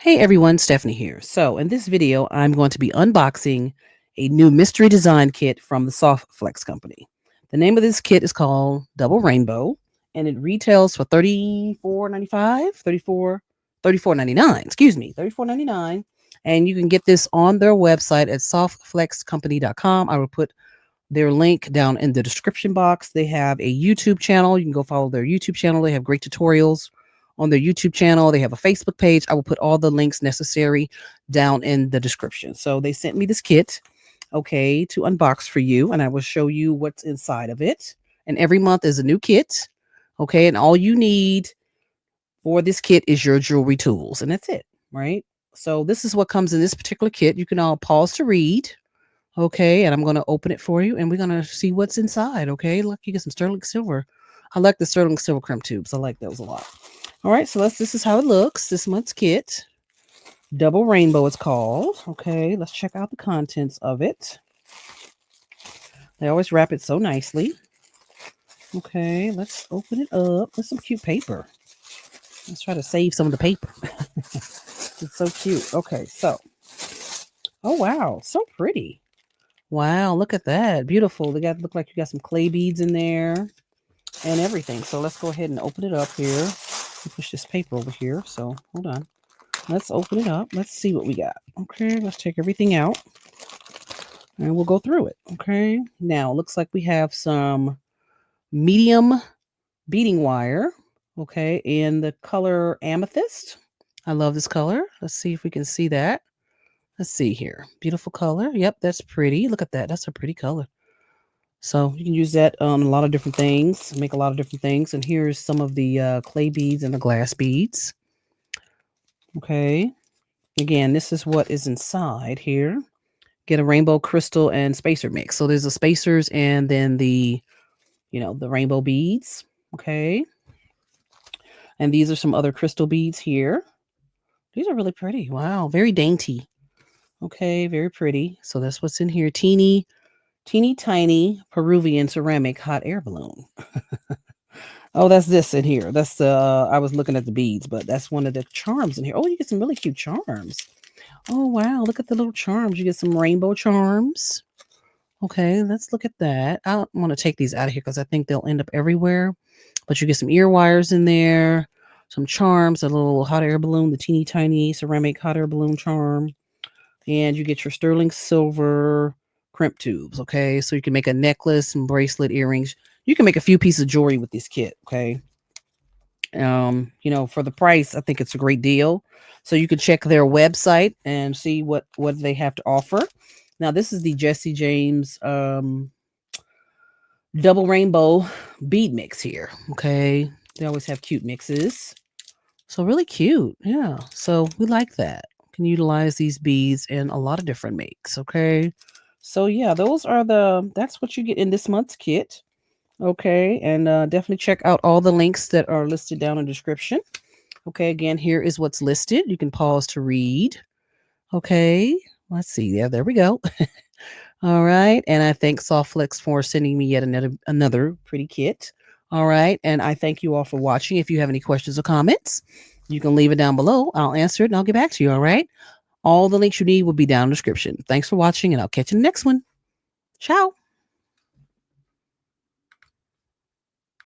Hey everyone, Stephanie here. So, in this video, I'm going to be unboxing a new mystery design kit from the Softflex Company. The name of this kit is called Double Rainbow, and it retails for $34.95, 34.99, excuse me, 34.99. And you can get this on their website at softflexcompany.com. I will put their link down in the description box. They have a YouTube channel. You can go follow their YouTube channel. They have great tutorials on their YouTube channel. They have a Facebook page. I will put all the links necessary down in the description. So they sent me this kit, okay, to unbox for you, and I will show you what's inside of it. And every month is a new kit, okay, and all you need for this kit is your jewelry tools, and that's it, right? So this is what comes in this particular kit. You can all pause to read. Okay, and I'm gonna open it for you, and we're gonna see what's inside. Okay, look, you get some sterling silver. I like the sterling silver crimp tubes. I like those a lot. All right, so this is how it looks. This month's kit, Double Rainbow, it's called. Okay, let's check out the contents of it. They always wrap it so nicely. Okay, let's open it up. There's some cute paper. Let's try to save some of the paper. It's so cute. Okay, so, oh wow, so pretty. Wow, look at that. Beautiful. They got look like you got some clay beads in there and everything. So let's go ahead and open it up here. Push this paper over here. So hold on. Let's open it up. Let's see what we got. Okay, let's take everything out and we'll go through it. Okay. Now it looks like we have some medium beading wire. Okay, in the color amethyst. I love this color. Let's see if we can see that. Let's see here. Beautiful color. Yep, that's pretty. Look at that. That's a pretty color. So you can use that on a lot of different things, make a lot of different things. And here's some of the clay beads and the glass beads. Okay. Again, this is what is inside here. Get a rainbow crystal and spacer mix. So there's the spacers and then the rainbow beads. Okay. And these are some other crystal beads here. These are really pretty. Wow. Very dainty. Okay. Very pretty. So that's what's in here. Teeny tiny Peruvian ceramic hot air balloon. Oh, that's this in here. That's the I was looking at the beads, but that's one of the charms in here. Oh, you get some really cute charms. Oh, wow. Look at the little charms. You get some rainbow charms. Okay, let's look at that. I don't want to take these out of here because I think they'll end up everywhere. But you get some ear wires in there, some charms, a little hot air balloon, the teeny tiny ceramic hot air balloon charm. And you get your sterling silver crimp tubes. Okay, so you can make a necklace and bracelet, earrings. You can make a few pieces of jewelry with this kit. Okay, for the price, I think it's a great deal. So you can check their website and see what they have to offer. Now this is the Jesse James double rainbow bead mix here. Okay, they always have cute mixes, so really cute. Yeah, so we like that. Can utilize these beads in a lot of different makes. Okay, so yeah, that's what you get in this month's kit. Okay, and definitely check out all the links that are listed down in the description. Okay, again, here is what's listed. You can pause to read. Okay, let's see. Yeah, there we go. All right, and I thank Softflex for sending me yet another pretty kit. All right, and I thank you all for watching. If you have any questions or comments, you can leave it down below. I'll answer it and I'll get back to you. All right, all the links you need will be down in the description. Thanks for watching, and I'll catch you in the next one. Ciao.